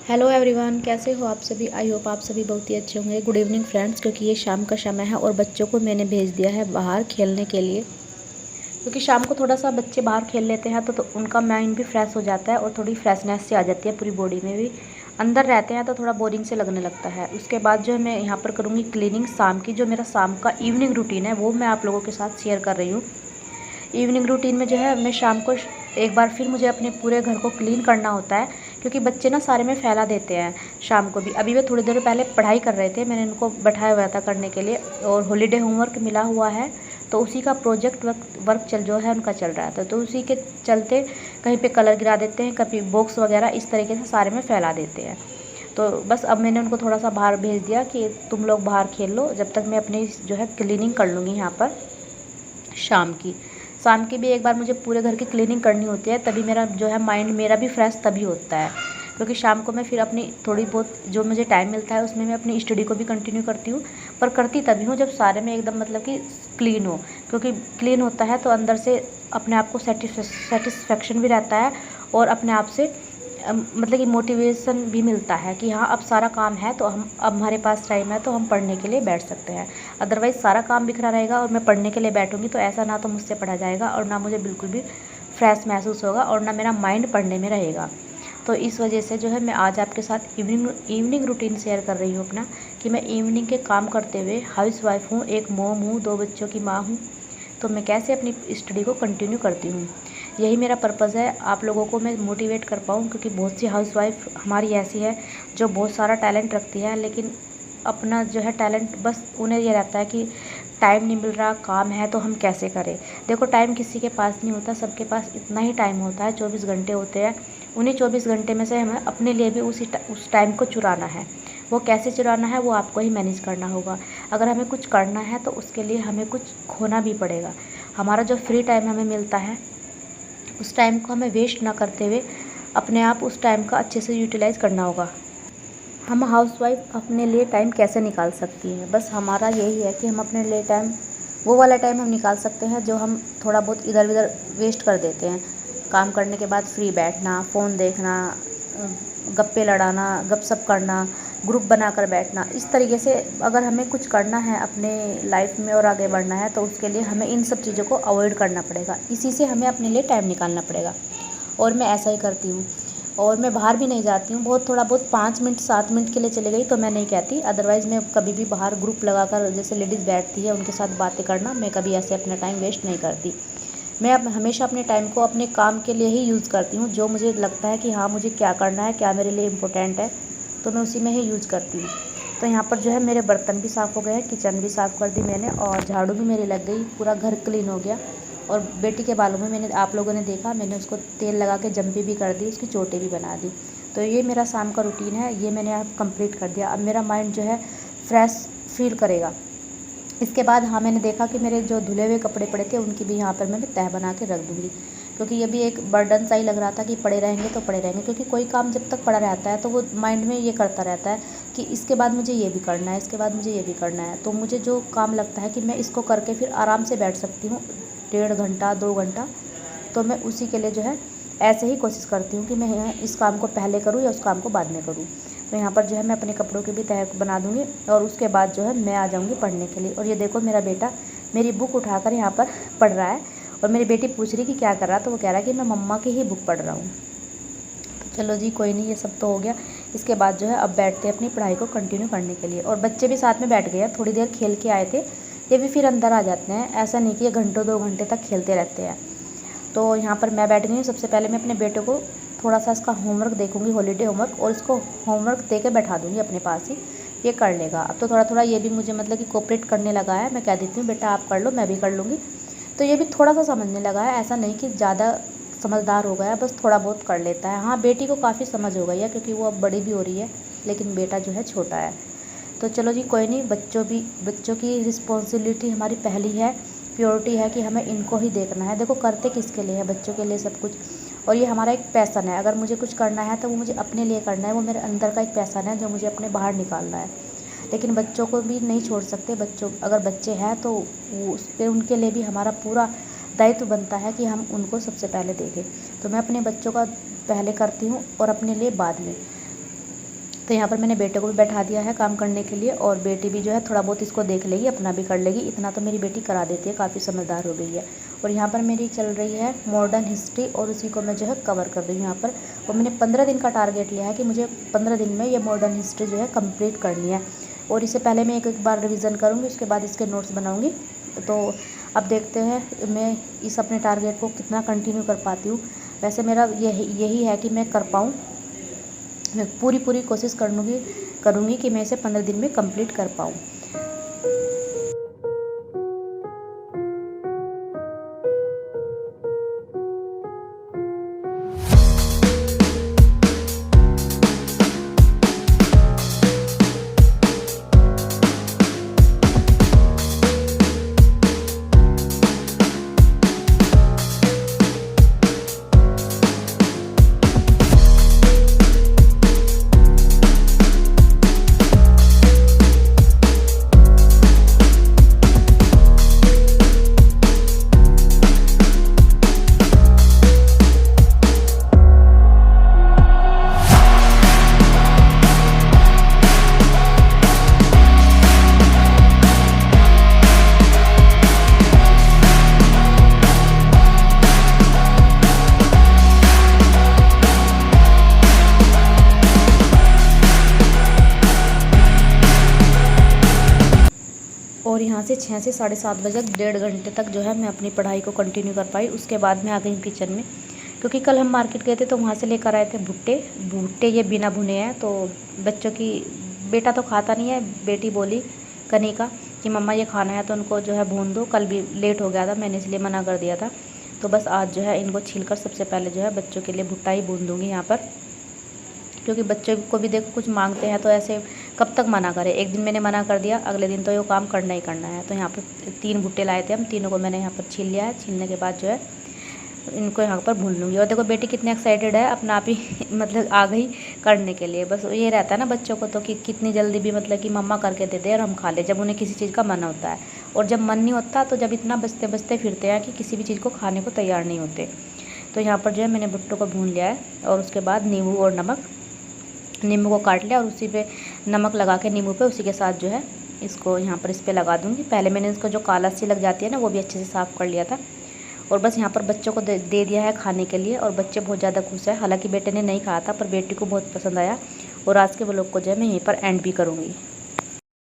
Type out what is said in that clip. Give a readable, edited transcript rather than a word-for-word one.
Hello everyone, कैसे हो आप सभी। आई होप आप सभी बहुत ही अच्छे होंगे। गुड इवनिंग फ्रेंड्स, क्योंकि ये शाम का समय है और बच्चों को मैंने भेज दिया है बाहर खेलने के लिए, क्योंकि शाम को थोड़ा सा बच्चे बाहर खेल लेते हैं तो उनका माइंड भी फ्रेश हो जाता है और थोड़ी फ्रेशनेस से आ जाती है पूरी बॉडी में भी। अंदर रहते हैं तो थोड़ा बोरिंग से लगने लगता है। उसके बाद जो है मैं यहाँ पर करूँगी क्लीनिंग शाम की। जो मेरा शाम का इवनिंग रूटीन है वो मैं आप लोगों के साथ शेयर कर रही हूँ। इवनिंग रूटीन में जो है मैं शाम को एक बार फिर मुझे अपने पूरे घर को क्लीन करना होता है, क्योंकि बच्चे ना सारे में फैला देते हैं शाम को भी। अभी वे थोड़ी देर पहले पढ़ाई कर रहे थे, मैंने इनको बैठाया हुआ था करने के लिए, और हॉलीडे होमवर्क मिला हुआ है तो उसी का प्रोजेक्ट वर्क जो है उनका चल रहा था, तो उसी के चलते कहीं पे कलर गिरा देते हैं, कभी बॉक्स वगैरह इस तरीके से सारे में फैला देते हैं। तो बस अब मैंने उनको थोड़ा सा बाहर भेज दिया कि तुम लोग बाहर खेल लो, जब तक मैं अपनी जो है क्लीनिंग कर लूँगी यहाँ पर शाम की भी एक बार मुझे पूरे घर की क्लीनिंग करनी होती है, तभी मेरा जो है माइंड मेरा भी फ्रेश तभी होता है। क्योंकि शाम को मैं फिर अपनी थोड़ी बहुत जो मुझे टाइम मिलता है उसमें मैं अपनी स्टडी को भी कंटिन्यू करती हूँ, पर करती तभी हूँ जब सारे में एकदम मतलब कि क्लीन हो। क्योंकि क्लीन होता है तो अंदर से अपने आप को सेटिस्फेक्शन भी रहता है और अपने आप से मतलब कि मोटिवेशन भी मिलता है कि हाँ अब सारा काम है तो हम अब हमारे पास टाइम है तो हम पढ़ने के लिए बैठ सकते हैं। अदरवाइज़ सारा काम बिखरा रहेगा और मैं पढ़ने के लिए बैठूंगी तो ऐसा ना तो मुझसे पढ़ा जाएगा और ना मुझे बिल्कुल भी फ्रेश महसूस होगा और ना मेरा माइंड पढ़ने में रहेगा। तो इस वजह से जो है मैं आज आपके साथ इवनिंग रूटीन शेयर कर रही हूँ अपना, कि मैं इवनिंग के काम करते हुए हाउस वाइफ हूँ, एक मॉम हूँ, 2 बच्चों की माँ हूँ, तो मैं कैसे अपनी स्टडी को कंटिन्यू करती हूँ। यही मेरा पर्पज़ है, आप लोगों को मैं मोटिवेट कर पाऊँ, क्योंकि बहुत सी हाउसवाइफ हमारी ऐसी है जो बहुत सारा टैलेंट रखती है, लेकिन अपना जो है टैलेंट बस उन्हें ये रहता है कि टाइम नहीं मिल रहा, काम है तो हम कैसे करें। देखो टाइम किसी के पास नहीं होता, सबके पास इतना ही टाइम होता है, 24 घंटे होते हैं। उन्हीं 24 घंटे में से हमें अपने लिए भी उस टाइम को चुराना है। वो कैसे चुराना है वो आपको ही मैनेज करना होगा। अगर हमें कुछ करना है तो उसके लिए हमें कुछ खोना भी पड़ेगा। हमारा जो फ्री टाइम हमें मिलता है उस टाइम को हमें वेस्ट ना करते हुए अपने आप उस टाइम का अच्छे से यूटिलाइज़ करना होगा। हम हाउसवाइफ अपने लिए टाइम कैसे निकाल सकती हैं, बस हमारा यही है कि हम अपने लिए टाइम, वो वाला टाइम हम निकाल सकते हैं जो हम थोड़ा बहुत इधर उधर वेस्ट कर देते हैं। काम करने के बाद फ्री बैठना, फ़ोन देखना, गप्पे लड़ाना, गपशप करना, ग्रुप बनाकर बैठना, इस तरीके से अगर हमें कुछ करना है अपने लाइफ में और आगे बढ़ना है तो उसके लिए हमें इन सब चीज़ों को अवॉइड करना पड़ेगा। इसी से हमें अपने लिए टाइम निकालना पड़ेगा और मैं ऐसा ही करती हूँ। और मैं बाहर भी नहीं जाती हूँ, बहुत थोड़ा बहुत 5 मिनट 7 मिनट के लिए चले गई तो मैं नहीं कहती, अदरवाइज़ मैं कभी भी बाहर ग्रुप लगाकर जैसे लेडीज़ बैठती है उनके साथ बातें करना, मैं कभी ऐसे अपना टाइम वेस्ट नहीं करती। मैं अब हमेशा अपने टाइम को अपने काम के लिए ही यूज़ करती हूँ, जो मुझे लगता है कि हाँ मुझे क्या करना है, क्या मेरे लिए इम्पोर्टेंट है, तो मैं उसी में ही यूज़ करती हूँ। तो यहाँ पर जो है मेरे बर्तन भी साफ़ हो गए हैं, किचन भी साफ़ कर दी मैंने और झाड़ू भी मेरी लग गई, पूरा घर क्लीन हो गया। और बेटी के बालों में मैंने, आप लोगों ने देखा, मैंने उसको तेल लगा के जंपी भी कर दी, उसकी चोटी भी बना दी। तो ये मेरा शाम का रूटीन है, ये मैंने अब कंप्लीट कर दिया। अब मेरा माइंड जो है फ्रेश फील करेगा। इसके बाद हाँ मैंने देखा कि मेरे जो धुले हुए कपड़े पड़े थे उनकी भी यहाँ पर मैं तह बना के रख दूँगी, क्योंकि ये भी एक बर्डन सा ही लग रहा था कि पड़े रहेंगे तो पड़े रहेंगे, क्योंकि कोई काम जब तक पड़ा रहता है तो वो माइंड में ये करता रहता है कि इसके बाद मुझे ये भी करना है, इसके बाद मुझे ये भी करना है। तो मुझे जो काम लगता है कि मैं इसको करके फिर आराम से बैठ सकती हूँ 1.5 घंटा 2 घंटा, तो मैं उसी के लिए जो है ऐसे ही कोशिश करती हूँ कि मैं इस काम को पहले करूँ या उस काम को बाद में करूँ। तो यहाँ पर जो है मैं अपने कपड़ों की भी तह बना दूँगी और उसके बाद जो है मैं आ जाऊँगी पढ़ने के लिए। और ये देखो मेरा बेटा मेरी बुक उठाकर यहाँ पर पढ़ रहा है और मेरी बेटी पूछ रही कि क्या कर रहा, तो वो कह रहा है कि मैं मम्मा की ही बुक पढ़ रहा हूँ। तो चलो जी कोई नहीं, ये सब तो हो गया। इसके बाद जो है अब बैठते हैं अपनी पढ़ाई को कंटिन्यू करने के लिए। और बच्चे भी साथ में बैठ गए हैं, थोड़ी देर खेल के आए थे, ये भी फिर अंदर आ जाते हैं, ऐसा नहीं कि ये घंटों 2 घंटे तक खेलते रहते हैं। तो यहाँ पर मैं बैठ गई हूँ। सबसे पहले मैं अपने बेटे को थोड़ा सा इसका होमवर्क देखूँगी, हॉलीडे होमवर्क, और इसको होमवर्क दे के बैठा दूँगी अपने पास ही, ये कर लेगा। अब तो थोड़ा थोड़ा ये भी मुझे मतलब कि कोऑपरेट करने लगा है। मैं कह देती हूँ बेटा आप कर लो, मैं भी कर लूँगी, तो ये भी थोड़ा सा समझने लगा है। ऐसा नहीं कि ज़्यादा समझदार हो गया है, बस थोड़ा बहुत कर लेता है। हाँ बेटी को काफ़ी समझ हो गई है क्योंकि वो अब बड़ी भी हो रही है, लेकिन बेटा जो है छोटा है। तो चलो जी कोई नहीं, बच्चों की रिस्पॉन्सिबिलिटी हमारी पहली है, प्योरिटी है कि हमें इनको ही देखना है। देखो करते किसके लिए है, बच्चों के लिए सब कुछ। और ये हमारा एक पैसन है, अगर मुझे कुछ करना है तो वो मुझे अपने लिए करना है, वो मेरे अंदर का एक पैसन है जो मुझे अपने बाहर निकालना है। लेकिन बच्चों को भी नहीं छोड़ सकते, बच्चों अगर बच्चे हैं तो उस पर उनके लिए भी हमारा पूरा दायित्व बनता है कि हम उनको सबसे पहले देखें। तो मैं अपने बच्चों का पहले करती हूँ और अपने लिए बाद में। तो यहाँ पर मैंने बेटे को भी बैठा दिया है काम करने के लिए, और बेटी भी जो है थोड़ा बहुत इसको देख लेगी, अपना भी कर लेगी। इतना तो मेरी बेटी करा देती है, काफ़ी समझदार हो गई है। और यहाँ पर मेरी चल रही है मॉडर्न हिस्ट्री, और उसी को मैं जो है कवर कर रही हूँ यहाँ पर। और मैंने 15 दिन का टारगेट लिया है कि मुझे 15 दिन में ये मॉडर्न हिस्ट्री जो है कम्प्लीट करनी है। और इससे पहले मैं एक बार रिविज़न करूँगी, उसके बाद इसके नोट्स बनाऊँगी। तो अब देखते हैं मैं इस अपने टारगेट को कितना कंटिन्यू कर पाती हूँ। वैसे मेरा यही है कि मैं कर पाऊँ, मैं पूरी कोशिश करूँगी कि मैं इसे 15 दिन में कंप्लीट कर पाऊँ। और यहाँ से 6 से 7:30 बजे तक 1.5 घंटे तक जो है मैं अपनी पढ़ाई को कंटिन्यू कर पाई। उसके बाद मैं आ गई किचन में, क्योंकि कल हम मार्केट गए थे तो वहाँ से लेकर आए थे भुट्टे ये बिना भुने हैं। तो बच्चों की, बेटा तो खाता नहीं है, बेटी बोली कनिका कि मम्मा ये खाना है तो उनको जो है भून दो। कल भी लेट हो गया था, मैंने इसलिए मना कर दिया था। तो बस आज जो है इनको छील कर सबसे पहले जो है बच्चों के लिए भुट्टा ही भून दूँगी यहाँ पर, क्योंकि बच्चों को भी देखो कुछ मांगते हैं तो ऐसे कब तक मना करें। एक दिन मैंने मना कर दिया, अगले दिन तो ये काम करना ही करना है। तो यहाँ पर 3 भुट्टे लाए थे हम, तीनों को मैंने यहाँ पर छील लिया है। छीलने के बाद जो है इनको यहाँ पर भून लूँगी। और देखो बेटी कितनी एक्साइटेड है, अपना आप ही मतलब आ गई करने के लिए। बस ये रहता है ना बच्चों को तो कि कितनी जल्दी भी मतलब कि मम्मा करके दे दे और हम खा ले, जब उन्हें किसी चीज़ का मन होता है। और जब मन नहीं होता तो जब इतना बचते बचते फिरते हैं कि किसी भी चीज़ को खाने को तैयार नहीं होते। तो यहाँ पर जो है मैंने भुट्टों को भून लिया है, और उसके बाद नींबू और नींबू को काट लिया और उसी पे नमक लगा के नींबू पे उसी के साथ जो है इसको यहाँ पर इस पर लगा दूँगी। पहले मैंने इसको जो काला सी लग जाती है ना वो भी अच्छे से साफ़ कर लिया था। और बस यहाँ पर बच्चों को दे दिया है खाने के लिए, और बच्चे बहुत ज़्यादा खुश हैं। हालांकि बेटे ने नहीं खाया था, पर बेटी को बहुत पसंद आया। और आज के व्लॉग को जो है मैं यहीं पर एंड भी करूँगी।